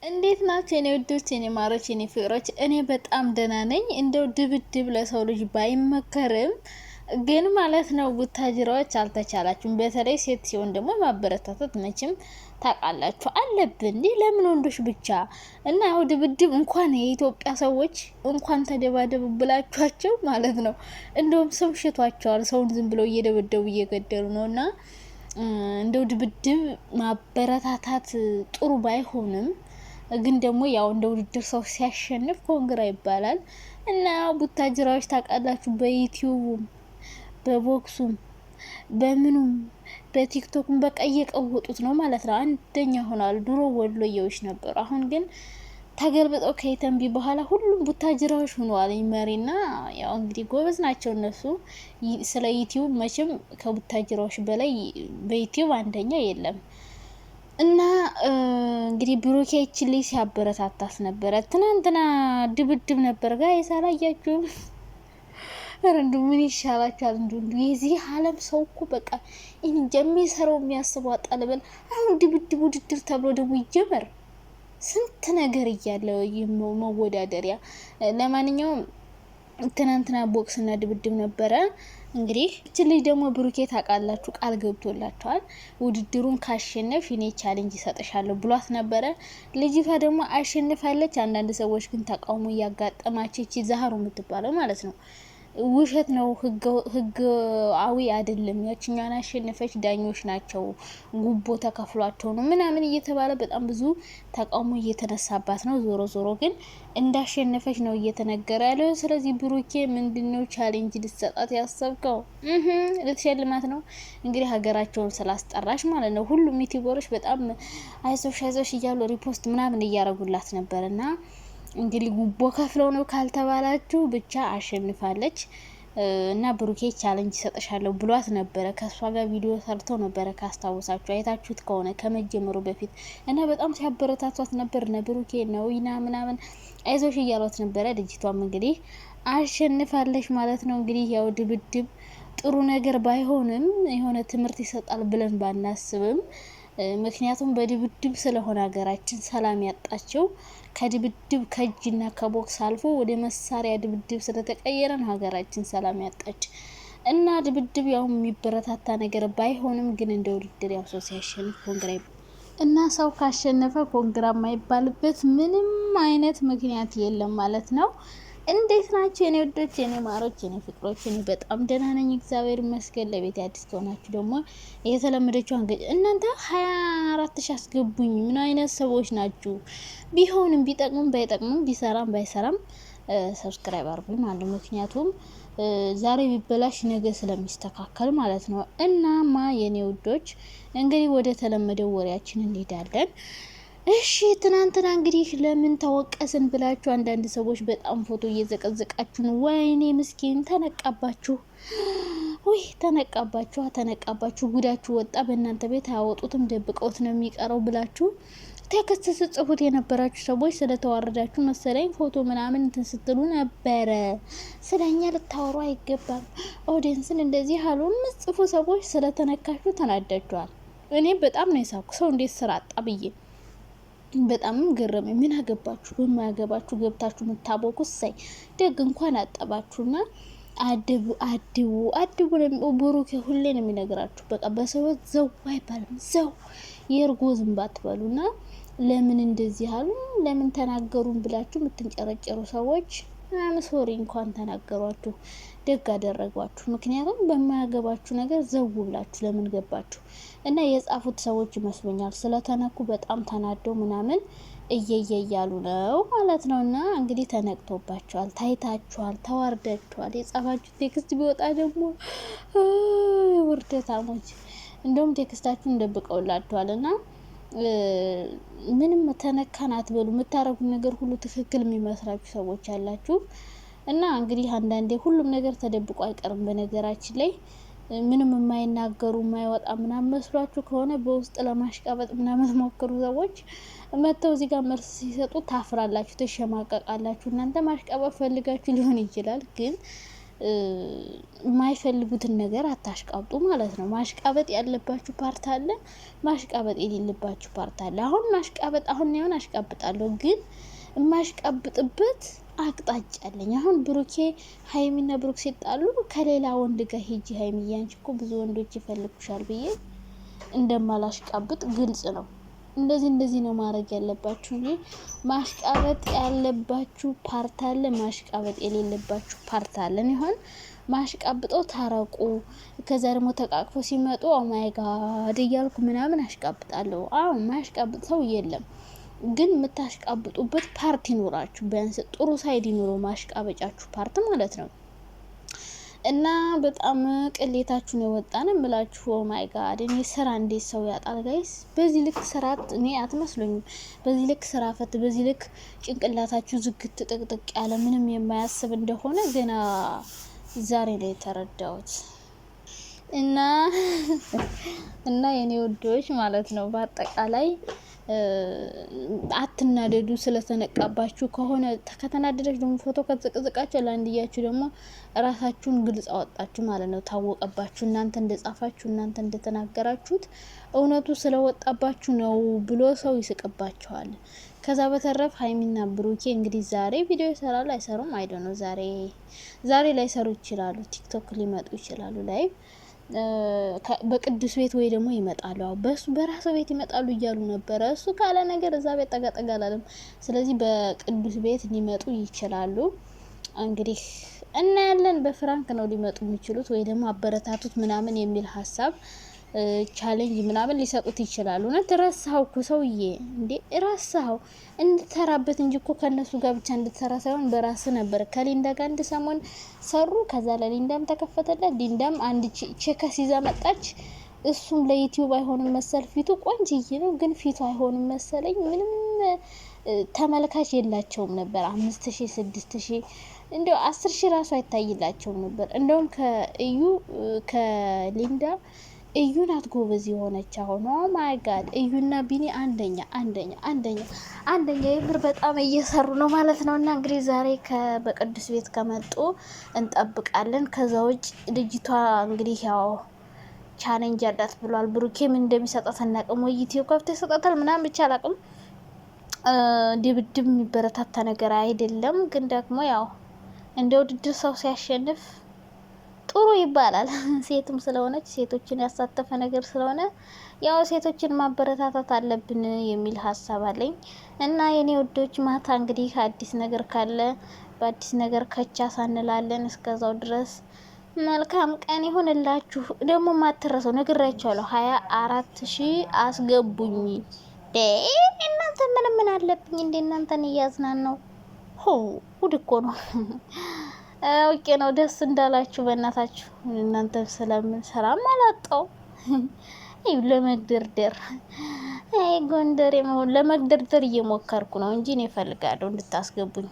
እንዴት ናችሁ የኔ ውዶች፣ የኔ ማሮች፣ የኔ ፍቅሮች? እኔ በጣም ደህና ነኝ። እንደው ድብድብ ለሰው ልጅ ባይመከርም ግን ማለት ነው ቡታጅራዎች አልተቻላችሁም። በተለይ ሴት ሲሆን ደግሞ ማበረታታት መቼም ታውቃላችሁ አለብን። እንዲህ ለምን ወንዶች ብቻ እና ያው ድብድብ እንኳን የኢትዮጵያ ሰዎች እንኳን ተደባደቡ ብላችኋቸው ማለት ነው እንደውም ሰው ሽቷቸዋል። ሰውን ዝም ብለው እየደበደቡ እየገደሉ ነው። እና እንደው ድብድብ ማበረታታት ጥሩ ባይሆንም ግን ደግሞ ያው እንደ ውድድር ሰው ሲያሸንፍ ኮንግራ ይባላል። እና ቡታጅራዎች ታውቃላችሁ በዩቲዩቡም በቦክሱም በምኑም በቲክቶክም በቃ እየቀወጡት ነው ማለት ነው። አንደኛ ሆናል። ድሮ ወሎዬዎች ነበሩ። አሁን ግን ተገልብጠው ከየተንቢ በኋላ ሁሉም ቡታጅራዎች ሆነዋል። መሪና ያው እንግዲህ ጎበዝ ናቸው እነሱ። ስለ ዩቲዩብ መቼም ከቡታጅራዎች በላይ በዩቲዩብ አንደኛ የለም። እና እንግዲህ ብሩኬ ይችልኝ ሲያበረታታስ ነበረ። ትናንትና ድብድብ ነበር ጋይስ አላያችሁም? እንዱ ምን ይሻላችኋል? እንዱ የዚህ ዓለም ሰው እኮ በቃ እንጃ የሚሰራው የሚያስበው አጣለበል። አሁን ድብድብ ውድድር ተብሎ ደግሞ ይጀመር። ስንት ነገር እያለ መወዳደሪያ። ለማንኛውም ትናንትና ቦክስ እና ድብድብ ነበረ። እንግዲህ እቺ ልጅ ደግሞ ብሩኬ ታውቃላችሁ ቃል ገብቶላቸዋል። ውድድሩን ካሸነፍ እኔ ቻሌንጅ ይሰጥሻለሁ ብሏት ነበረ። ልጅቷ ደግሞ አሸንፋለች። አንዳንድ ሰዎች ግን ተቃውሞ እያጋጠማቸው እቺ ዛህሩ የምትባለው ማለት ነው ውሸት ነው፣ ህጋዊ አይደለም፣ ያችኛዋን አሸነፈች፣ ዳኞች ናቸው፣ ጉቦ ተከፍሏቸው ነው ምናምን እየተባለ በጣም ብዙ ተቃውሞ እየተነሳባት ነው። ዞሮ ዞሮ ግን እንዳሸነፈች ነው እየተነገረ ያለው። ስለዚህ ብሩኬ ምንድነው ቻሌንጅ ልትሰጣት ያሰብከው? ልትሸልማት ነው እንግዲህ ሀገራቸውን ስላስጠራሽ ማለት ነው። ሁሉም ዩቲዩበሮች በጣም አይዞሽ አይዞሽ እያሉ ሪፖስት ምናምን እያረጉላት ነበርና እንግዲህ ጉቦ ከፍለው ነው ካልተባላችሁ ብቻ አሸንፋለች። እና ብሩኬ ቻሌንጅ ይሰጥሻለሁ ብሏት ነበረ። ከሷ ጋር ቪዲዮ ሰርተው ነበረ ካስታወሳችሁ አይታችሁት ከሆነ ከመጀመሩ በፊት እና በጣም ሲያበረታቷት ነበር። እነ ብሩኬ ነው ይና ምናምን አይዞሽ እያሏት ነበረ። ልጅቷም እንግዲህ አሸንፋለች ማለት ነው። እንግዲህ ያው ድብድብ ጥሩ ነገር ባይሆንም የሆነ ትምህርት ይሰጣል ብለን ባናስብም ምክንያቱም በድብድብ ስለሆነ ሀገራችን ሰላም ያጣቸው ከድብድብ ከእጅና ከቦክስ አልፎ ወደ መሳሪያ ድብድብ ስለተቀየረ ነው ሀገራችን ሰላም ያጣች። እና ድብድብ ያው የሚበረታታ ነገር ባይሆንም ግን እንደ ውድድር ያው ሰው ሲያሸንፍ ኮንግራ እና ሰው ካሸነፈ ኮንግራ የማይባልበት ምንም አይነት ምክንያት የለም ማለት ነው። እንዴት ናችሁ የኔ ወዶች፣ የኔ ማሮች፣ የኔ ፍቅሮች? እኔ በጣም ደህና ነኝ እግዚአብሔር ይመስገን። ለቤት አዲስ ከሆናችሁ ደግሞ የተለመደችው እናንተ 24 ሺህ አስገቡኝ። ምን አይነት ሰዎች ናችሁ? ቢሆንም ቢጠቅሙም ባይጠቅሙም ቢሰራም ባይሰራም ሰብስክራይብ አድርጉኝ ማለት ነው። ምክንያቱም ዛሬ ቢበላሽ ነገ ስለሚስተካከል ማለት ነው። እናማ የኔ ውዶች እንግዲህ ወደ ተለመደው ወሬያችን እንሄዳለን። እሺ ትናንትና እንግዲህ ለምን ተወቀስን ብላችሁ አንዳንድ ሰዎች በጣም ፎቶ እየዘቀዘቃችሁ ነው። ወይኔ ምስኪን ተነቃባችሁ። ውይ ተነቃባችሁ፣ ጉዳችሁ ወጣ። በእናንተ ቤት አያወጡትም፣ ደብቀውት ነው የሚቀረው ብላችሁ ቴክስት ስጽፉት የነበራችሁ ሰዎች ስለተዋረዳችሁ መሰለኝ ፎቶ ምናምን እንትን ስትሉ ነበረ። ስለኛ ልታወሩ አይገባም። ኦዲየንስን እንደዚህ አሉ ምጽፉ ሰዎች ስለተነካችሁ ተናዳችኋል። እኔ በጣም ነው የሳኩ። ሰው እንዴት ስራ አጣ ብዬ በጣም ገረመኝ። ምን አገባችሁ? በማያገባችሁ ገብታችሁ የምታቦኩ ሳይ ደግ እንኳን አጠባችሁና አድቡ ብሩኬ ሁሌ ነው የሚነግራችሁ። በቃ በሰዎች ዘው አይባልም። ዘው የእርጎ ዝንብ አትበሉና ለምን እንደዚህ አሉ ለምን ተናገሩን ብላችሁ የምትንጨረጨሩ ሰዎች ሶሪ እንኳን ተናገሯችሁ፣ ደግ አደረጓችሁ። ምክንያቱም በማያገባችሁ ነገር ዘው ብላችሁ ለምን ገባችሁ? እና የጻፉት ሰዎች ይመስሉኛል ስለተነኩ በጣም ተናደው ምናምን እያሉ ነው ማለት ነው። እና እንግዲህ ተነቅቶባቸዋል፣ ታይታችኋል፣ ተዋርዳችኋል። የጻፋችሁ ቴክስት ቢወጣ ደግሞ ውርደታሞች እንደውም ቴክስታችሁን ደብቀውላችኋል። እና ምንም ተነካን አትበሉ። የምታረጉት ነገር ሁሉ ትክክል የሚመስላችሁ ሰዎች አላችሁ። እና እንግዲህ አንዳንዴ ሁሉም ነገር ተደብቆ አይቀርም። በነገራችን ላይ ምንም የማይናገሩ የማይወጣ ምናምን መስሏችሁ ከሆነ በውስጥ ለማሽቃበጥ ምናምን ሞክሩ ሰዎች መተው እዚህ ጋር መልስ ሲሰጡ ታፍራላችሁ፣ ተሸማቀቃላችሁ። እናንተ ማሽቃበጥ ፈልጋችሁ ሊሆን ይችላል ግን የማይፈልጉትን ነገር አታሽቃብጡ ማለት ነው። ማሽቃበጥ ያለባችሁ ፓርት አለ፣ ማሽቃበጥ የሌለባችሁ ፓርት አለ። አሁን ማሽቃበጥ አሁን አሽቃብጣለሁ፣ ግን የማሽቃብጥበት አቅጣጫ አለኝ። አሁን ብሩኬ ሀይሚና ብሩክ ሲጣሉ ከሌላ ወንድ ጋር ሂጂ ሀይሚዬ አንቺ እኮ ብዙ ወንዶች ይፈልጉሻል ብዬ እንደማላሽቃብጥ ግልጽ ነው። እንደዚህ ነው ማድረግ ያለባችሁ እንጂ ማሽቃበጥ ያለባችሁ ፓርት አለ፣ ማሽቃበጥ የሌለባችሁ ፓርት አለ። ይሆን ማሽቃብጠው ታረቁ፣ ከዛ ደግሞ ተቃቅፎ ሲመጡ ኦ ማይ ጋድ እያልኩ ምናምን አሽቃብጣለሁ። አዎ ማሽቃብጥ ሰው የለም፣ ግን የምታሽቃብጡበት ፓርት ይኖራችሁ፣ ቢያንስ ጥሩ ሳይድ ይኖረው ማሽቃበጫችሁ ፓርት ማለት ነው። እና በጣም ቅሌታችሁን የወጣን እምላችሁ። ኦ ማይ ጋድ እኔ ስራ እንዴት ሰው ያጣል ጋይስ? በዚህ ልክ ስራት እኔ አትመስሉኝም። በዚህ ልክ ስራ ፈት፣ በዚህ ልክ ጭንቅላታችሁ ዝግት ጥቅጥቅ ያለ ምንም የማያስብ እንደሆነ ገና ዛሬ ላይ የተረዳሁት። እና የኔ ውዶች ማለት ነው በአጠቃላይ አትናደዱ። ስለተነቃባችሁ ከሆነ ከተናደዳችሁ ደግሞ ፎቶ ከተዘቀዘቃችሁ ለአንድያችሁ ደግሞ ራሳችሁን ግልጽ አወጣችሁ ማለት ነው። ታወቀባችሁ፣ እናንተ እንደጻፋችሁ እናንተ እንደተናገራችሁት እውነቱ ስለወጣባችሁ ነው ብሎ ሰው ይስቅባችኋል። ከዛ በተረፍ ሀይሚና ብሩኬ እንግዲህ ዛሬ ቪዲዮ ይሰራሉ አይሰሩም አይዶ ነው። ዛሬ ላይሰሩ ይችላሉ፣ ቲክቶክ ሊመጡ ይችላሉ ላይ በቅዱስ ቤት ወይ ደግሞ ይመጣሉ። በሱ በራሱ ቤት ይመጣሉ እያሉ ነበረ። እሱ ካለ ነገር እዛ ቤት ጠጋጠጋ አላለም። ስለዚህ በቅዱስ ቤት ሊመጡ ይችላሉ። እንግዲህ እናያለን። በፍራንክ ነው ሊመጡ የሚችሉት ወይ ደግሞ አበረታቱት ምናምን የሚል ሀሳብ ቻሌንጅ ምናምን ሊሰጡት ይችላሉ። እውነት ረሳው እኮ ሰውዬ እንዴ ረሳው። እንድትሰራበት እንጂ እኮ ከነሱ ጋር ብቻ እንድትሰራ ሳይሆን በራስ ነበር። ከሊንዳ ጋር አንድ ሰሞን ሰሩ። ከዛ ለሊንዳም ተከፈተላት። ሊንዳም አንድ ቼከስ ይዛ መጣች። እሱም ለዩቲዩብ አይሆንም መሰል ፊቱ ቆንጅዬ ነው፣ ግን ፊቱ አይሆንም መሰለኝ። ምንም ተመልካች የላቸውም ነበር። 5000 6000 እንደው 10000 ራሱ አይታይላቸውም ነበር። እንደውም ከሊንዳ እዩ ናት ጎበዝ የሆነች አሁን። ኦ ማይ ጋድ እዩና ቢኒ አንደኛ የምር በጣም እየሰሩ ነው ማለት ነው። እና እንግዲህ ዛሬ በቅዱስ ቤት ከመጡ እንጠብቃለን። ከዛ ውጭ ልጅቷ እንግዲህ ያው ቻሌንጅ ያዳት ብሏል። ብሩኬ ምን እንደሚሰጣት አናውቅም። ወይ ዩቲዩብ ከፍቶ ይሰጣታል ምናምን ብቻ አላውቅም። ድብድብ የሚበረታታ ነገር አይደለም፣ ግን ደግሞ ያው እንደ ውድድር ሰው ሲያሸንፍ ጥሩ ይባላል። ሴትም ስለሆነች ሴቶችን ያሳተፈ ነገር ስለሆነ ያው ሴቶችን ማበረታታት አለብን የሚል ሀሳብ አለኝ። እና የኔ ውዶች ማታ እንግዲህ አዲስ ነገር ካለ በአዲስ ነገር ከቻ ሳንላለን። እስከዛው ድረስ መልካም ቀን ይሁንላችሁ። ደግሞ ማትረሰው ነግራችኋለሁ፣ 24000 አስገቡኝ። እናንተ ምን አለብኝ እንዴ? እናንተን እያዝናናው ጉድ እኮ ነው። ኦኬ ነው። ደስ እንዳላችሁ በእናታችሁ። እናንተ ስለምን ሰላም አላጣው ለመግደርደር ጎንደር ለመግደርደር እየሞከርኩ ነው እንጂ እኔ እፈልጋለሁ እንድታስገቡኝ።